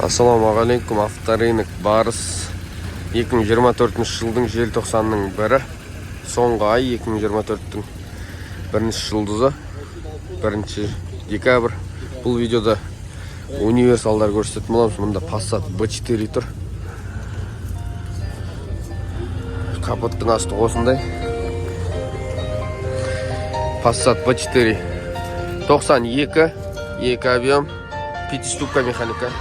Ассалаумағалейкум, авторынок Барыс 2024 жылдың желтоқсанның бірі, соңғы ай 2024-тің бірінші жұлдызы, 1 декабрь. Бұл видеода универсалдар көрсететін боламыз. Мұнда Passat B4 тұр. Капоттың асты осындай. Passat B4 92, 2 объем, 5-ступка механика.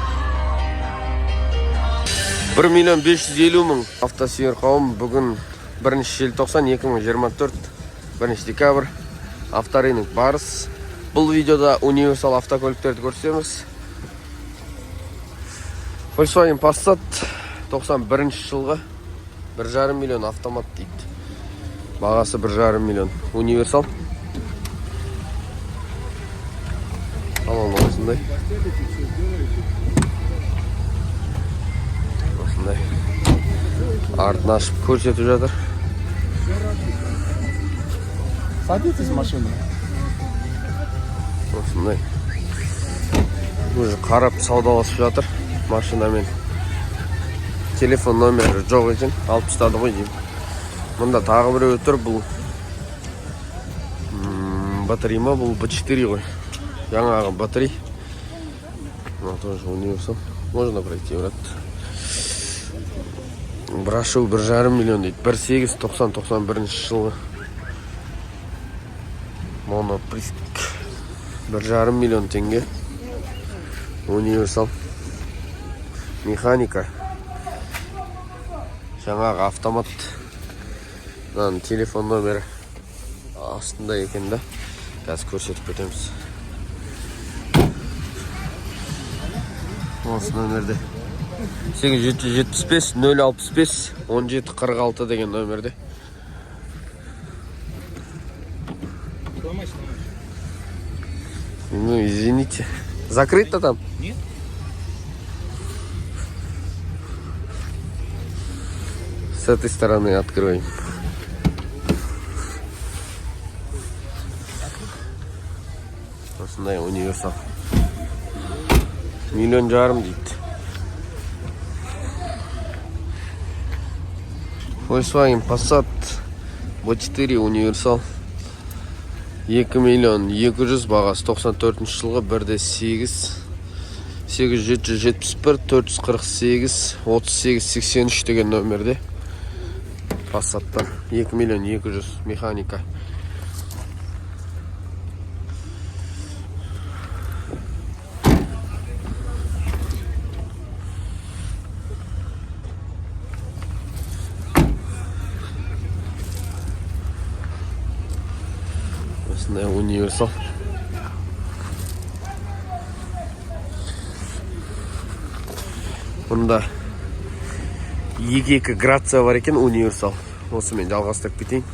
1.550.000 автосүйер қауым. Бүгін 1 желтоқсан 2024, 1 декабрь. Авторынок Барыс. Бұл видеода универсал автокөліктерді көрсетеміз. Volkswagen Passat 91 жылғы 1,5 миллион автомат дейді. Бағасы 1,5 миллион. Универсал. Алон осындай. Осындай. Артын ашып көрсетіп жатыр. Садитесь в машину. Осындай. Уже қарап саудаласып жатыр машинамен. Телефон номері жоқ екен, алып тастады ғой деймін. Мұнда тағы біреу тұр. Бұл батарея ма? Бұл B4 ғой. Жаңағы батарея. Ну, тоже универсал. Можно пройти, брат. Брашу 1,5 миллион дейді. 1.890-91 жылғы. Моноприск. 1,5 миллион теңге. Универсал. Механика. Жаңағы автомат. Телефон номері астында екен да. Қазір көрсетіп кетеміз. Осы номерде 8775 065 1746 деген номерде. Ну, извините. Закрыто там? Нет. С этой стороны откроем. Осындай универсал. 1,5 миллион дейді. Volkswagen Passat B4 универсал. 2.200.000 бағасы 94 жылғы 1.8 8771 448 3883 деген номерде. Passat'tan 2.200.000 механика. Осындай универсал. Бұнда 2 грация бар екен, универсал. Осымен жалғастырып кетейін.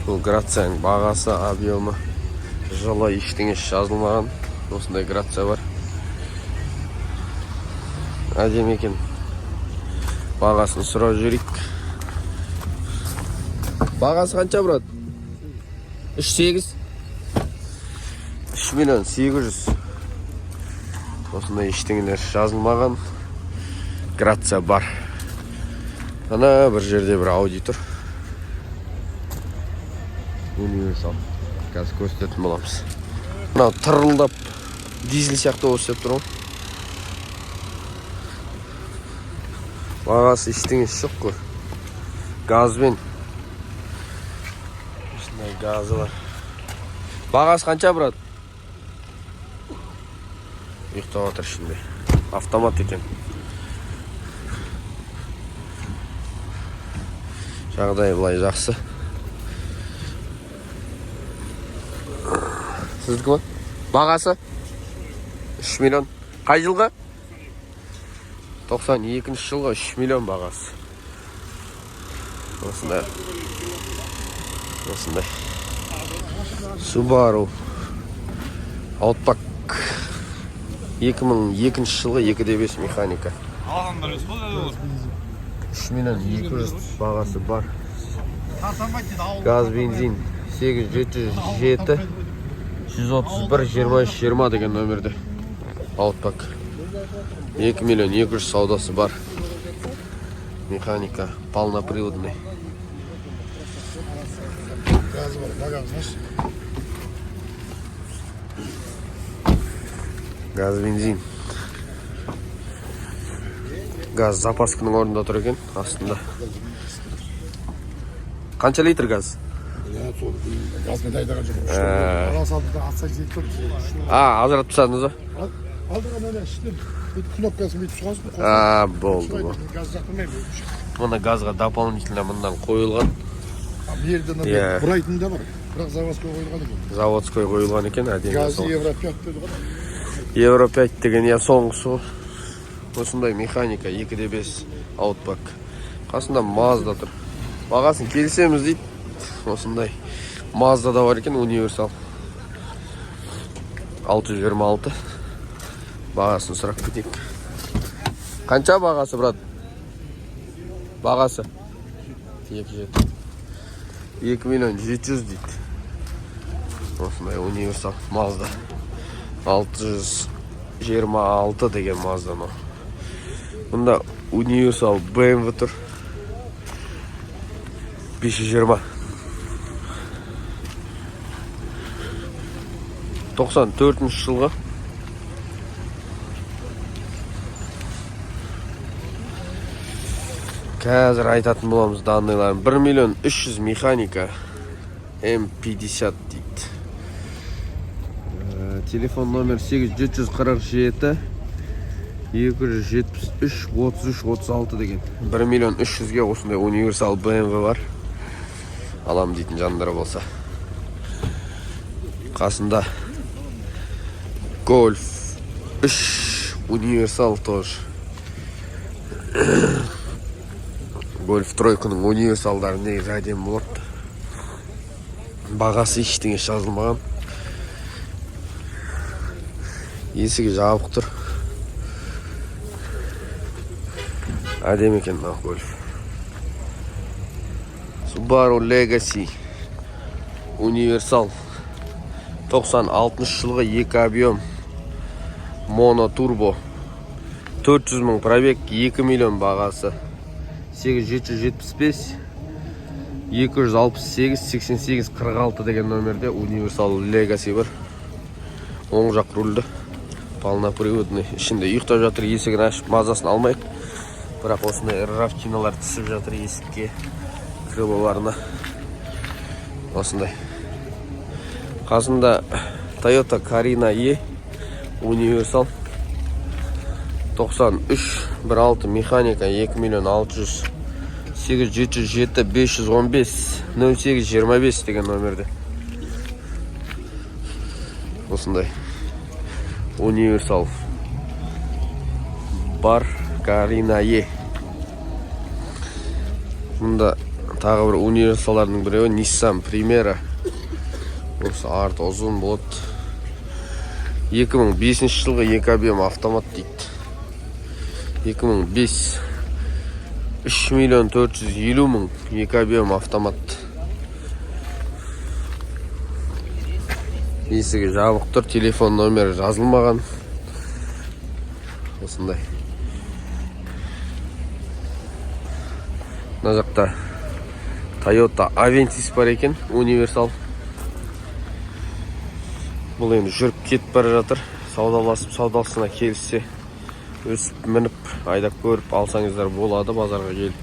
Бұл грацияның бағасы, объемы, жылы ештеңе жазылмаған. Осындай грация бар. Әдемі екен. Бағасын сұрап жүрейік. Бағасы қанша, брат? 3.8 3.800.000. Осындай ештеңелер жазылмаған. Грация бар. Ана бір жерде бір Audi тұр. Универсал. Қазір көрсететін боламыз. Мынау тырылдап дизель сияқты өсіп тұр. Бағасы ештеңесі жоқ қой. Газбен. Осындай газы бар. Бағасы қанша, брат? Ұйықтап отыр ішінде. Автомат екен. Жағдай былай жақсы. Сіздікі ма? Бағасы 3 миллион. Қай жылғы? 92 жылғы 3 миллион бағасы. Осындай. Осындай. Subaru Outback 2002 жылғы 2.5 механика. 3.200.000 бағасы бар. Gaz benzin 8707 531-23-20 деген номерде. Outback. 2 миллион 200 саудасы бар. Механика полноприводный. Gaz var, bagajmış. Gaz benzin. Gaz запаскының орнында тұр екен, астында. Қанша литр gaz? Ya sol gaz medaydaga çok. Gaz aldı da atsa gitti. Ажыратып тастадыңыз ба? Aldık öyle işte. Bir knopkası bir çıkaz. Болды. Gaz yakmayı. Мына газға дополнительно мындан қойылған. Bir yerden Ya. bir buraytın da var. Bırak заводской koyulgan ekan. Заводской қойылған екен, әдемі. Gazı Euro 5 dedi. Euro 5 деген я соңғысы. Осындай механика 2.5 Outback. Қасында Mazda тұр. Бағасын келісеміз дейді. Осындай Mazda да бар екен, универсал. 626. Бағасын сұрап кетейік. Қанша бағасы, брат? Бағасы 2 миллион 700 дейді. Осындай универсал Mazda. 626 деген Mazda. Бұнда универсал BMW тұр. 520. 94 жылғы. Қазір айтатын боламыз данныйларын. 1 миллион 300 механика М50 дейді. Телефон номер 8747 273 33 36 деген. 1 миллион 300-ге осындай универсал BMW бар. Алам дейтін жандар болса. Қасында Golf 3 универсал тоже. Golf 3-ның универсалдары негізі әдемі болады. Бағасы ештеңе жазылмаған. Есігі жабық тұр. Әдемі екен мына Golf. Subaru Legacy универсал 96 жылғы 2 объем моно турбо 400 мың пробег 2 миллион бағасы 8775 268 88 46 деген номерде универсал Legacy бар. Оң жақ рульді полноприводный. Ішінде ұйықтап жатыр, есігін ашып мазасын алмайды. Бірақ осындай рафтиналар түсіп жатыр есікке, крылоларына. Осындай. Қасында Toyota Carina E универсал 93-16 механика 2 миллион 600 8707 515 0825 деген номерде. Осындай универсал бар Carina E. Мұнда тағы бір универсалардың біреуі Nissan Primera. Осы арты ұзын болады. 2005 жылғы 2 объем автомат дейді. 2005 3 миллион 450 мың 2 объем автомат. Есігі жабық тұр, телефон номері жазылмаған. Осындай. Мына жақта Toyota Avensis бар екен, универсал. Бұл енді жүріп кетіп бара жатыр. Саудаласып, саудалысына келсе, өсіп, мініп, айдап көріп алсаңыздар болады базарға келіп.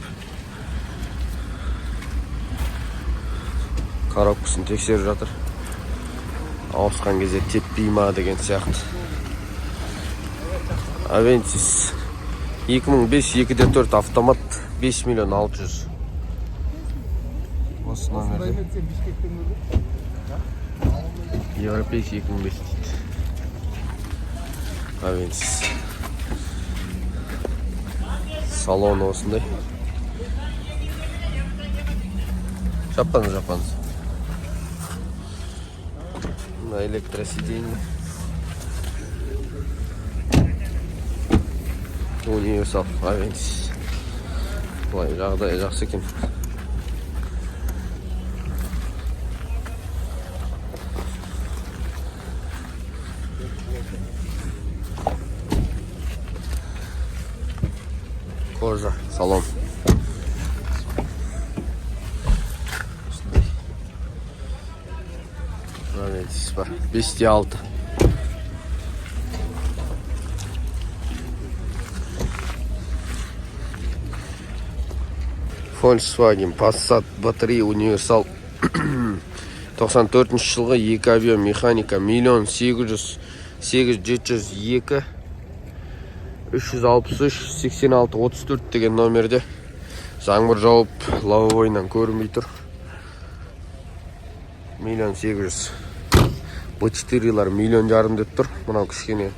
Коробкасын тексеріп жатыр. Ауысқан кезде теппей ма деген сияқты. Avensis 2005-2.4 автомат 5 миллион 600. Осы номерде. Европейский 2005 дейді. Avensis. Салон осындай. Жаппаңыз. На электросиденье. Универсал Avensis. Бұлай жағдайы жақсы екен. Кожа, салон. Бар. 506. Volkswagen Passat батарея универсал 94 жылғы 2 авиа механика 1.800.000 8702 363 86 34 деген номерде. Жаңбыр жауып лобовойынан көрінбей тұр. 1.800.000. B4-лар 1,5 миллион деп тұр. Мынау кішкене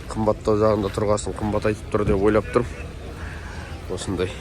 қымбаттау жағында тұрғасын қымбат айтып тұр деп ойлап тұрмын. Осындай.